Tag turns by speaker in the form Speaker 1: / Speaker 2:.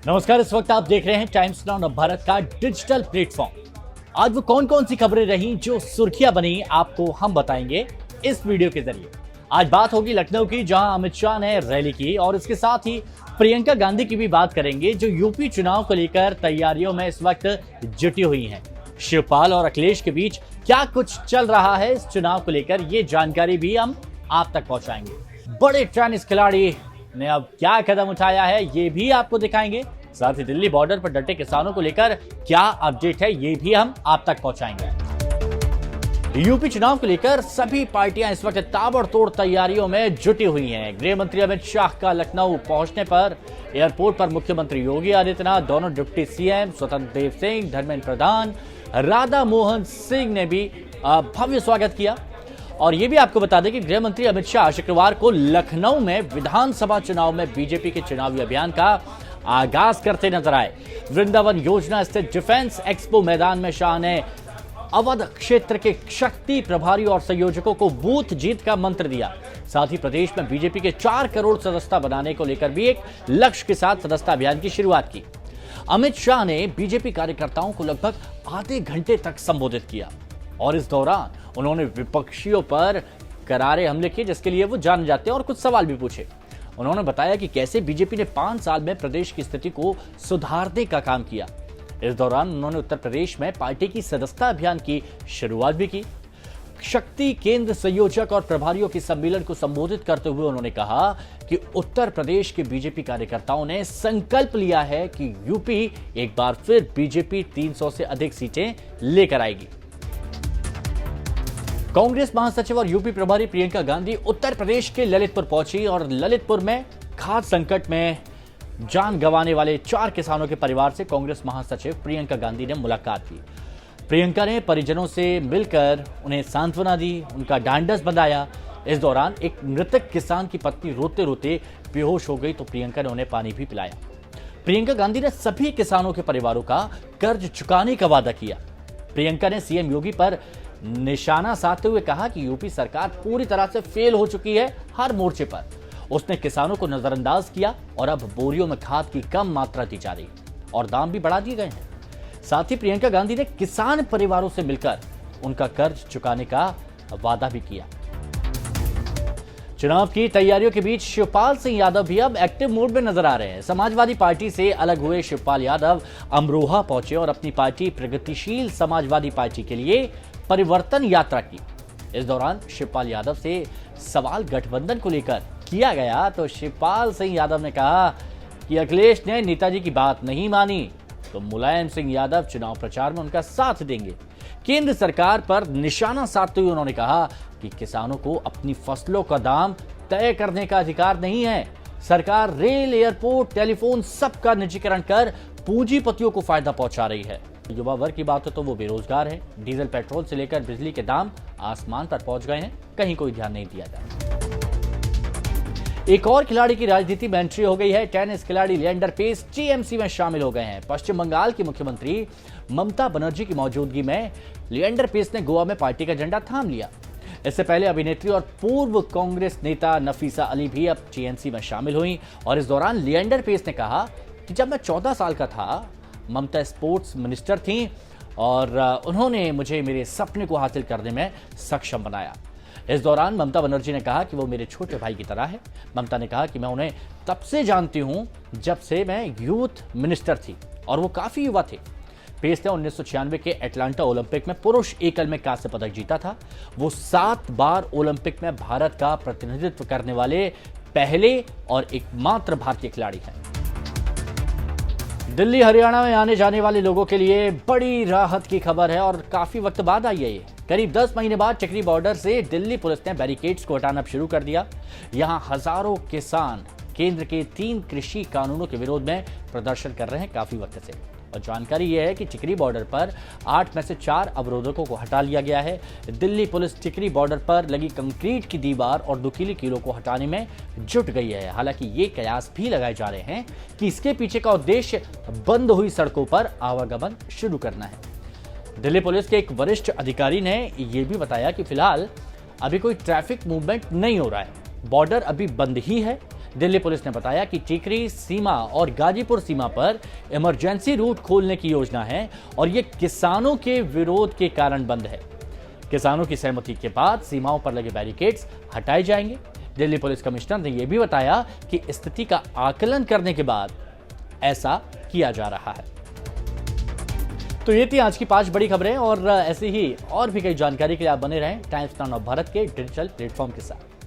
Speaker 1: नमस्कार, इस वक्त आप देख रहे हैं टाइम्स नाउ भारत का डिजिटल प्लेटफॉर्म। आज वो कौन कौन सी खबरें रही जो सुर्खियां बनी, आपको हम बताएंगे इस वीडियो के जरिए। आज बात होगी लखनऊ की, जहां अमित शाह ने रैली की, और इसके साथ ही प्रियंका गांधी की भी बात करेंगे, जो यूपी चुनाव को लेकर तैयारियों में इस वक्त जुटी हुई हैं। शिवपाल और अखिलेश के बीच क्या कुछ चल रहा है इस चुनाव को लेकर, ये जानकारी भी हम आप तक पहुंचाएंगे। बड़े टेनिस खिलाड़ी ने अब क्या कदम उठाया है, ये भी आपको दिखाएंगे। साथ ही दिल्ली बॉर्डर पर डटे किसानों को लेकर क्या अपडेट है, ये भी हम आप तक पहुंचाएंगे। यूपी चुनाव को लेकर सभी पार्टियां इस वक्त ताबड़तोड़ तैयारियों में जुटी हुई हैं। गृह मंत्री अमित शाह का लखनऊ पहुंचने पर एयरपोर्ट पर मुख्यमंत्री योगी आदित्यनाथ, दोनों डिप्टी सीएम स्वतंत्र देव सिंह, धर्मेंद्र प्रधान, राधा मोहन सिंह ने भी भव्य स्वागत किया। और ये भी आपको बता दें कि गृह मंत्री अमित शाह शुक्रवार को लखनऊ में विधानसभा चुनाव में बीजेपी के चुनावी अभियान का आगाज करते नजर आए। वृंदावन योजना स्थित डिफेंस एक्सपो मैदान में शाह ने अवध क्षेत्र के शक्ति प्रभारी और संयोजकों को बूथ जीत का मंत्र दिया। साथ ही प्रदेश में बीजेपी के 4 करोड़ सदस्यता बनाने को लेकर भी एक लक्ष्य के साथ सदस्यता अभियान की शुरुआत की। अमित शाह ने बीजेपी कार्यकर्ताओं को लगभग आधे घंटे तक संबोधित किया और इस दौरान उन्होंने विपक्षियों पर करारे हमले किए, जिसके लिए वो जाने जाते हैं, और कुछ सवाल भी पूछे। उन्होंने बताया कि कैसे बीजेपी ने 5 साल में प्रदेश की स्थिति को सुधारने का काम किया। इस दौरान उन्होंने उत्तर प्रदेश में पार्टी की सदस्यता अभियान की शुरुआत भी की। शक्ति केंद्र संयोजक और प्रभारियों के सम्मेलन को संबोधित करते हुए उन्होंने कहा कि उत्तर प्रदेश के बीजेपी कार्यकर्ताओं ने संकल्प लिया है कि यूपी एक बार फिर बीजेपी 300 से अधिक सीटें लेकर आएगी। कांग्रेस महासचिव और यूपी प्रभारी प्रियंका गांधी उत्तर प्रदेश के ललितपुर पहुंची और ललितपुर में खाद्य संकट में जान गंवाने वाले 4 किसानों के परिवार से कांग्रेस महासचिव प्रियंका गांधी ने मुलाकात की। प्रियंका ने परिजनों से मिलकर उन्हें सांत्वना दी, उनका ढांढस बंधाया। इस दौरान एक मृतक किसान की पत्नी रोते रोते बेहोश हो गई, तो प्रियंका ने उन्हें पानी भी पिलाया। प्रियंका गांधी ने सभी किसानों के परिवारों का कर्ज चुकाने का वादा किया। प्रियंका ने सीएम योगी पर निशाना साधते हुए कहा कि यूपी सरकार पूरी तरह से फेल हो चुकी है हर मोर्चे पर। उसने किसानों को नजरअंदाज किया और अब बोरियों में खाद की कम मात्रा दी जा रही और दाम भी बढ़ा दिए गए हैं। साथ ही प्रियंका गांधी ने किसान परिवारों से मिलकर उनका कर्ज चुकाने का वादा भी किया। चुनाव की तैयारियों के बीच शिवपाल सिंह यादव भी अब एक्टिव मोड में नजर आ रहे हैं। समाजवादी पार्टी से अलग हुए शिवपाल यादव अमरोहा पहुंचे और अपनी पार्टी प्रगतिशील समाजवादी पार्टी के लिए परिवर्तन यात्रा की। इस दौरान शिवपाल यादव से सवाल गठबंधन को लेकर किया गया, तो शिवपाल सिंह यादव ने कहा कि अखिलेश ने नेताजी की बात नहीं मानी तो मुलायम सिंह यादव चुनाव प्रचार में उनका साथ देंगे। केंद्र सरकार पर निशाना साधते हुए उन्होंने कहा कि किसानों को अपनी फसलों का दाम तय करने का अधिकार नहीं है। सरकार रेल, एयरपोर्ट, टेलीफोन सबका निजीकरण कर पूंजीपतियों को फायदा पहुंचा रही है। युवा वर्ग की बात हो तो वो बेरोजगार है। डीजल, पेट्रोल से लेकर बिजली के दाम आसमान पर पहुंच गए हैं, कहीं कोई ध्यान नहीं दिया जाता। एक और खिलाड़ी की राजनीति में एंट्री हो गई है। टेनिस खिलाड़ी लिएंडर पेस टीएमसी में शामिल हो गए हैं। पश्चिम बंगाल की मुख्यमंत्री ममता बनर्जी की मौजूदगी में लिएंडर पेस ने गोवा में पार्टी का झंडा थाम लिया। इससे पहले अभिनेत्री और पूर्व कांग्रेस नेता नफीसा अली भी अब टीएमसी में शामिल हुई और इस दौरान लिएंडर पेस ने कहा कि जब मैं 14 साल का था, ममता स्पोर्ट्स मिनिस्टर थी और उन्होंने मुझे मेरे सपने को हासिल करने में सक्षम बनाया। इस दौरान ममता बनर्जी ने कहा कि वो मेरे छोटे भाई की तरह है। ममता ने कहा कि मैं उन्हें तब से जानती हूं जब से मैं यूथ मिनिस्टर थी और वो काफी युवा थे। पेस ने 1996 के एटलांटा ओलंपिक में पुरुष एकल में कांस्य पदक जीता था। वो 7 बार ओलंपिक में भारत का प्रतिनिधित्व करने वाले पहले और एकमात्र भारतीय खिलाड़ी हैं। दिल्ली हरियाणा में आने जाने वाले लोगों के लिए बड़ी राहत की खबर है और काफी वक्त बाद आई है ये। करीब 10 महीने बाद टिकरी बॉर्डर से दिल्ली पुलिस ने बैरिकेड्स को हटाना शुरू कर दिया। यहां हजारों किसान केंद्र के 3 कृषि कानूनों के विरोध में प्रदर्शन कर रहे हैं काफी वक्त से। और जानकारी यह है कि टिकरी बॉर्डर पर 8 में से 4 अवरोधकों को हटा लिया गया है। दिल्ली पुलिस टिकरी बॉर्डर पर लगी कंक्रीट की दीवार और नुकीली कीलों को हटाने में जुट गई है। हालांकि ये कयास भी लगाए जा रहे हैं कि इसके पीछे का उद्देश्य बंद हुई सड़कों पर आवागमन शुरू करना है। दिल्ली पुलिस के एक वरिष्ठ अधिकारी ने यह भी बताया कि फिलहाल अभी कोई ट्रैफिक मूवमेंट नहीं हो रहा है, बॉर्डर अभी बंद ही है, दिल्ली पुलिस ने बताया कि टीकरी सीमा और गाजीपुर सीमा पर इमरजेंसी रूट खोलने की योजना है और यह किसानों के विरोध के कारण बंद है। किसानों की सहमति के बाद सीमाओं पर लगे बैरिकेड्स हटाए जाएंगे। दिल्ली पुलिस कमिश्नर ने यह भी बताया कि स्थिति का आकलन करने के बाद ऐसा किया जा रहा है। तो ये थी आज की 5 बड़ी खबरें और ऐसे ही और भी कई जानकारी के लिए आप बने रहें टाइम्स नाउ भारत के डिजिटल प्लेटफॉर्म के साथ।